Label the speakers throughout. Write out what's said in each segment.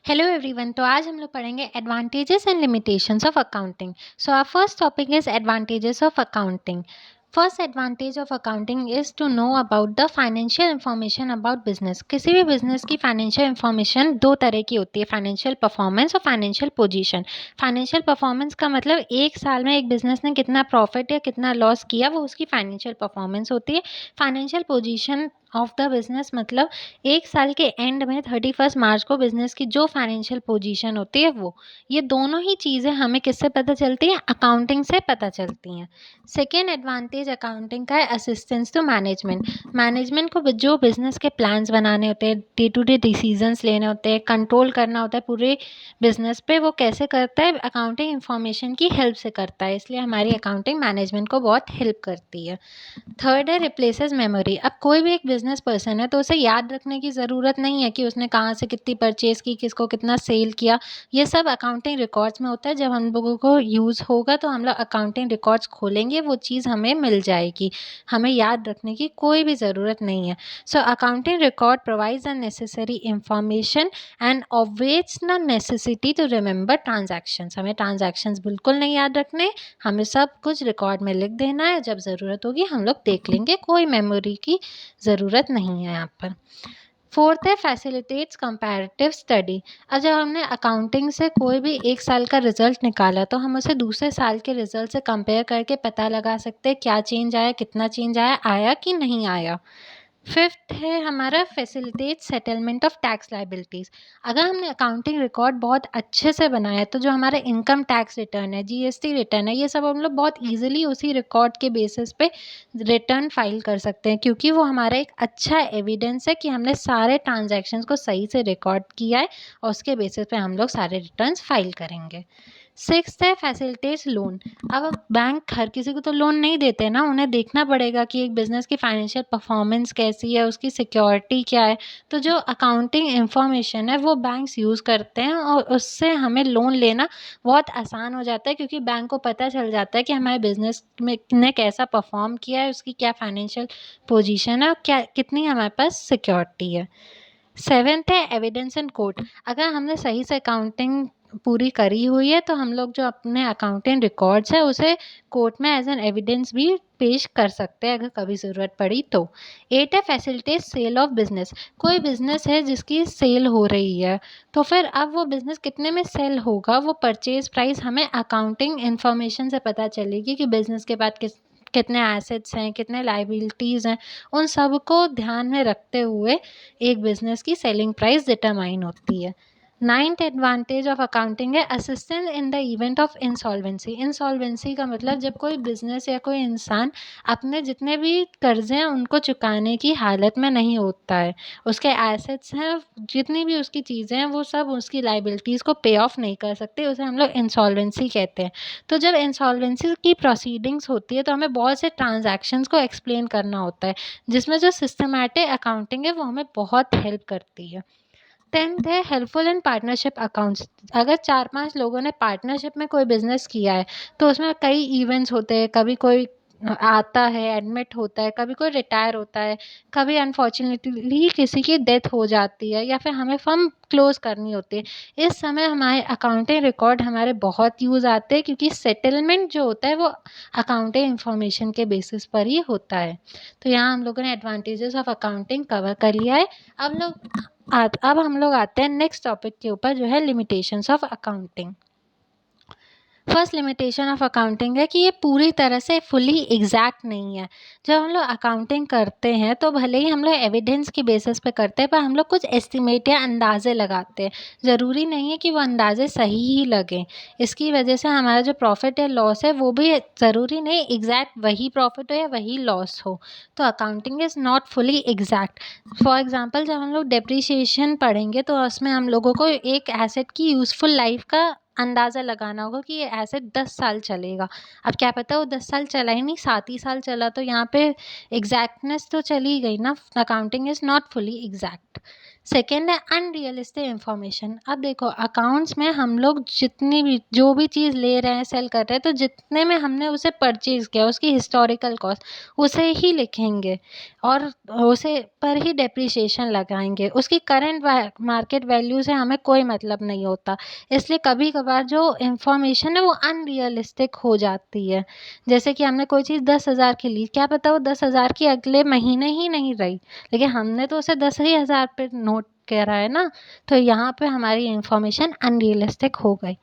Speaker 1: Hello everyone. तो आज हम लोग पढ़ेंगे advantages and limitations of accounting. So our first topic is advantages of accounting. First advantage of accounting is to know about the financial information about business. किसी भी business की financial information दो तरह की होती है, फाइनेंशियल परफॉर्मेंस और financial position. Financial performance का मतलब एक साल में एक बिजनेस ने कितना प्रॉफिट या कितना लॉस किया, वो उसकी फाइनेंशियल परफॉर्मेंस होती है। Financial position of the business मतलब एक साल के एंड में 31 मार्च को बिजनेस की जो फाइनेंशियल पोजीशन होती है वो। ये दोनों ही चीज़ें हमें किससे पता चलती हैं? अकाउंटिंग से पता चलती हैं। सेकेंड एडवांटेज अकाउंटिंग का है असिस्टेंस टू मैनेजमेंट। मैनेजमेंट को जो बिजनेस के प्लान्स बनाने होते हैं, डे टू डे डिसीजंस लेने होते हैं, कंट्रोल करना होता है पूरे बिजनेस पे, वो कैसे करता है? अकाउंटिंग इंफॉर्मेशन की हेल्प से करता है। इसलिए हमारी अकाउंटिंग मैनेजमेंट को बहुत हेल्प करती है। थर्ड है रिप्लेसेस मेमोरी। अब कोई भी एक बिजनेस पर्सन है तो उसे याद रखने की ज़रूरत नहीं है कि उसने कहाँ से कितनी परचेज की, किसको कितना सेल किया। ये सब अकाउंटिंग रिकॉर्ड्स में होता है। जब हम लोगों को यूज़ होगा तो हम लोग अकाउंटिंग रिकॉर्ड्स खोलेंगे, वो चीज़ हमें मिल जाएगी। हमें याद रखने की कोई भी ज़रूरत नहीं है। So accounting record provides the necessary information and obvious the necessity to remember transactions. हमें ट्रांजैक्शंस बिल्कुल नहीं याद रखने, हमें सब कुछ रिकॉर्ड में लिख देना है। जब ज़रूरत होगी हम लोग देख लेंगे, कोई मेमोरी की ज़रूरत नहीं है यहाँ पर। फोर्थ है फैसिलिटेट्स कंपैरेटिव स्टडी। अब जब हमने अकाउंटिंग से कोई भी एक साल का रिजल्ट निकाला तो हम उसे दूसरे साल के रिजल्ट से कंपेयर करके पता लगा सकते हैं क्या चेंज आया, कितना चेंज आया, आया कि नहीं आया। फिफ्थ है हमारा facilitate settlement of tax liabilities. अगर हमने अकाउंटिंग रिकॉर्ड बहुत अच्छे से बनाया है तो जो हमारा इनकम टैक्स रिटर्न है, जीएसटी रिटर्न है, ये सब हम लोग बहुत इजीली उसी रिकॉर्ड के बेसिस पे रिटर्न फाइल कर सकते हैं, क्योंकि वो हमारा एक अच्छा एविडेंस है कि हमने सारे ट्रांजैक्शंस को सही से रिकॉर्ड किया है और उसके बेसिस पे हम लोग सारे रिटर्न्स फाइल करेंगे। सिक्स्थ है फैसिलिटेट्स लोन। अब बैंक हर किसी को तो लोन नहीं देते ना, उन्हें देखना पड़ेगा कि एक बिज़नेस की फाइनेंशियल परफॉर्मेंस कैसी है, उसकी सिक्योरिटी क्या है। तो जो अकाउंटिंग इंफॉर्मेशन है वो बैंक्स यूज़ करते हैं और उससे हमें लोन लेना बहुत आसान हो जाता है, क्योंकि बैंक को पता चल जाता है कि हमारे बिज़नेस में ने कैसा परफॉर्म किया है, उसकी क्या फाइनेंशियल पोजीशन है और क्या कितनी हमारे पास सिक्योरिटी है। सेवेंथ है एविडेंस इन कोर्ट। अगर हमने सही से अकाउंटिंग पूरी करी हुई है तो हम लोग जो अपने अकाउंटिंग रिकॉर्ड्स है उसे कोर्ट में एज एन एविडेंस भी पेश कर सकते हैं अगर कभी ज़रूरत पड़ी तो। एट है फैसिलिटेट सेल ऑफ बिजनेस। कोई बिजनेस है जिसकी सेल हो रही है तो फिर अब वो बिजनेस कितने में सेल होगा, वो परचेज प्राइस हमें अकाउंटिंग इंफॉर्मेशन से पता चलेगी कि बिजनेस के बाद कितने एसेट्स हैं, कितने लाइबिलिटीज़ हैं। उन सब को ध्यान में रखते हुए एक बिजनेस की सेलिंग प्राइस डिटरमाइन होती है। नाइन्थ एडवांटेज ऑफ अकाउंटिंग है assistance in the event of insolvency. Insolvency का मतलब जब कोई बिजनेस या कोई इंसान अपने जितने भी कर्जे हैं उनको चुकाने की हालत में नहीं होता है, उसके एसेट्स हैं, जितनी भी उसकी चीज़ें हैं वो सब उसकी लाइबिलिटीज़ को पे ऑफ नहीं कर सकते, उसे हम लोग इंसॉल्वेंसी कहते हैं। तो जब इंसॉल्वेंसी की प्रोसीडिंग्स होती है तो हमें बहुत से ट्रांजैक्शंस को एक्सप्लेन करना होता है, जिसमें जो सिस्टमैटिक अकाउंटिंग है वो हमें बहुत हेल्प करती है। टेंथ है हेल्पफुल इन पार्टनरशिप अकाउंट्स। अगर 4-5 लोगों ने पार्टनरशिप में कोई बिजनेस किया है तो उसमें कई इवेंट्स होते हैं, कभी कोई आता है, एडमिट होता है, कभी कोई रिटायर होता है, कभी अनफॉर्चुनेटली किसी की डेथ हो जाती है या फिर हमें फर्म क्लोज करनी होती है। इस समय हमारे अकाउंटिंग रिकॉर्ड हमारे बहुत यूज़ आते हैं, क्योंकि सेटलमेंट जो होता है वो अकाउंटिंग इंफॉर्मेशन के बेसिस पर ही होता है। तो यहाँ हम लोगों ने एडवांटेजेस ऑफ अकाउंटिंग कवर कर लिया है। अब हम लोग आते हैं नेक्स्ट टॉपिक के ऊपर, जो है limitations of accounting. First limitation of accounting है कि ये पूरी तरह से फुली एग्जैक्ट नहीं है। जब हम लोग अकाउंटिंग करते हैं तो भले ही हम लोग एविडेंस की बेसिस पे करते हैं, पर हम लोग कुछ एस्टिमेट या अंदाजे लगाते हैं। ज़रूरी नहीं है कि वो अंदाजे सही ही लगें। इसकी वजह से हमारा जो प्रॉफिट या लॉस है वो भी ज़रूरी नहीं एग्जैक्ट वही प्रॉफिट हो या वही लॉस हो। तो accounting is not fully exact. For example जब हम लोग डेप्रिसिएशन पढ़ेंगे तो उसमें हम लोगों को एक एसेट की यूज़फुल लाइफ का अंदाज़ा लगाना होगा कि ये एसेट 10 साल चलेगा। अब क्या पता वो 10 साल चला ही नहीं, 7 ही साल चला, तो यहाँ पे एग्जैक्टनेस तो चली गई ना। Accounting is not fully exact. Second है अनरियलिस्टिक इन्फॉर्मेशन। अब देखो अकाउंट्स में हम लोग जितनी भी जो भी चीज़ ले रहे हैं सेल कर रहे हैं तो जितने में हमने उसे परचेज़ किया उसकी हिस्टोरिकल कॉस्ट उसे ही लिखेंगे और उसे पर ही डेप्रिसिएशन लगाएंगे, उसकी करंट मार्केट वैल्यू से हमें कोई मतलब नहीं होता। इसलिए कभी कभार जो इन्फॉर्मेशन है वो अनरियलिस्टिक हो जाती है। जैसे कि हमने कोई चीज़ 10,000 की ली, क्या पता वो 10,000 की अगले महीने ही नहीं रही, लेकिन हमने तो उसे 10,000 पे नोट करा है ना, तो यहाँ पे हमारी इन्फॉर्मेशन अनरियलिस्टिक हो गई।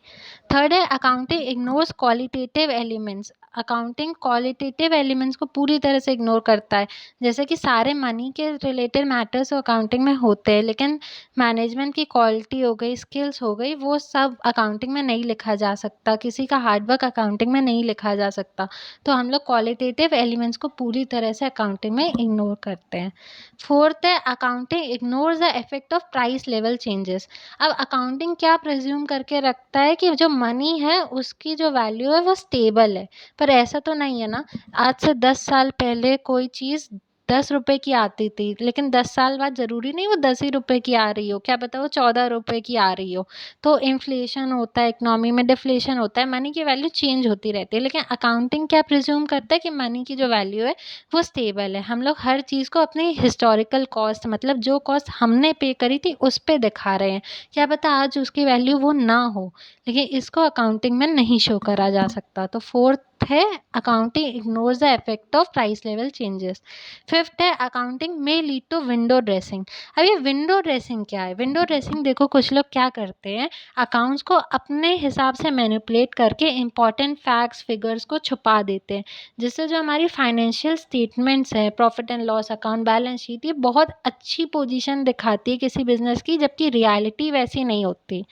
Speaker 1: थर्ड है accounting ignores qualitative elements. Accounting qualitative elements को पूरी तरह से इग्नोर करता है। जैसे कि सारे मनी के रिलेटेड मैटर्स अकाउंटिंग में होते हैं, लेकिन मैनेजमेंट की क्वालिटी हो गई, स्किल्स हो गई, वो सब अकाउंटिंग में नहीं लिखा जा सकता, किसी का हार्डवर्क अकाउंटिंग में नहीं लिखा जा सकता। तो हम लोग क्वालिटेटिव एलिमेंट्स को पूरी तरह से अकाउंटिंग में इग्नोर करते हैं। फोर्थ है accounting ignores the effect of price level changes. अब अकाउंटिंग क्या प्रिज्यूम करके रखता है कि जो मनी है उसकी जो वैल्यू है वो स्टेबल है, पर ऐसा तो नहीं है ना। आज से 10 साल पहले कोई चीज़ 10 रुपए की आती थी, लेकिन 10 साल बाद ज़रूरी नहीं वो 10 ही रुपए की आ रही हो, क्या पता वो 14 रुपए की आ रही हो। तो इन्फ्लेशन होता है, इकोनॉमी में डिफ्लेशन होता है, मनी की वैल्यू चेंज होती रहती है, लेकिन अकाउंटिंग क्या प्रिज्यूम करता है कि मनी की जो वैल्यू है वो स्टेबल है। हम लोग हर चीज़ को अपनी हिस्टोरिकल कॉस्ट, मतलब जो कॉस्ट हमने पे करी थी उस पे दिखा रहे हैं, क्या पता आज उसकी वैल्यू वो ना हो, लेकिन इसको अकाउंटिंग में नहीं शो करा जा सकता। तो फोर्थ है accounting ignores the effect of price level changes. Fifth है अकाउंटिंग में लीड टू विंडो ड्रेसिंग। अब ये विंडो ड्रेसिंग क्या है? विंडो ड्रेसिंग देखो कुछ लोग क्या करते हैं, अकाउंट्स को अपने हिसाब से मैनिपुलेट करके इंपॉर्टेंट फैक्ट्स फिगर्स को छुपा देते हैं, जिससे जो हमारी फाइनेंशियल स्टेटमेंट्स है, profit and loss account, balance sheet, ये बहुत अच्छी पोजीशन दिखाती है किसी बिजनेस की, जबकि रियलिटी वैसी नहीं होती।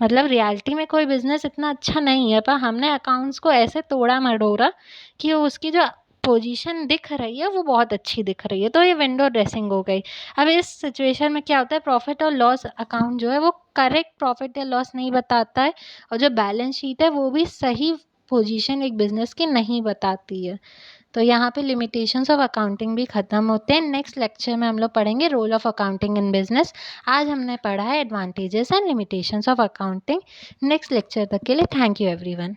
Speaker 1: मतलब रियलिटी में कोई बिजनेस इतना अच्छा नहीं है, पर हमने अकाउंट्स को ऐसे तोड़ा मरोड़ा कि उसकी जो पोजीशन दिख रही है वो बहुत अच्छी दिख रही है, तो ये विंडो ड्रेसिंग हो गई। अब इस सिचुएशन में क्या होता है, प्रॉफिट और लॉस अकाउंट जो है वो करेक्ट प्रॉफिट या लॉस नहीं बताता है, और जो बैलेंस शीट है वो भी सही पोजीशन एक बिजनेस की नहीं बताती है। तो यहाँ पे लिमिटेशंस ऑफ अकाउंटिंग भी ख़त्म होते हैं। नेक्स्ट लेक्चर में हम लोग पढ़ेंगे role of accounting in business. आज हमने पढ़ा है advantages and limitations of accounting. Next lecture तक के लिए थैंक यू एवरीवन।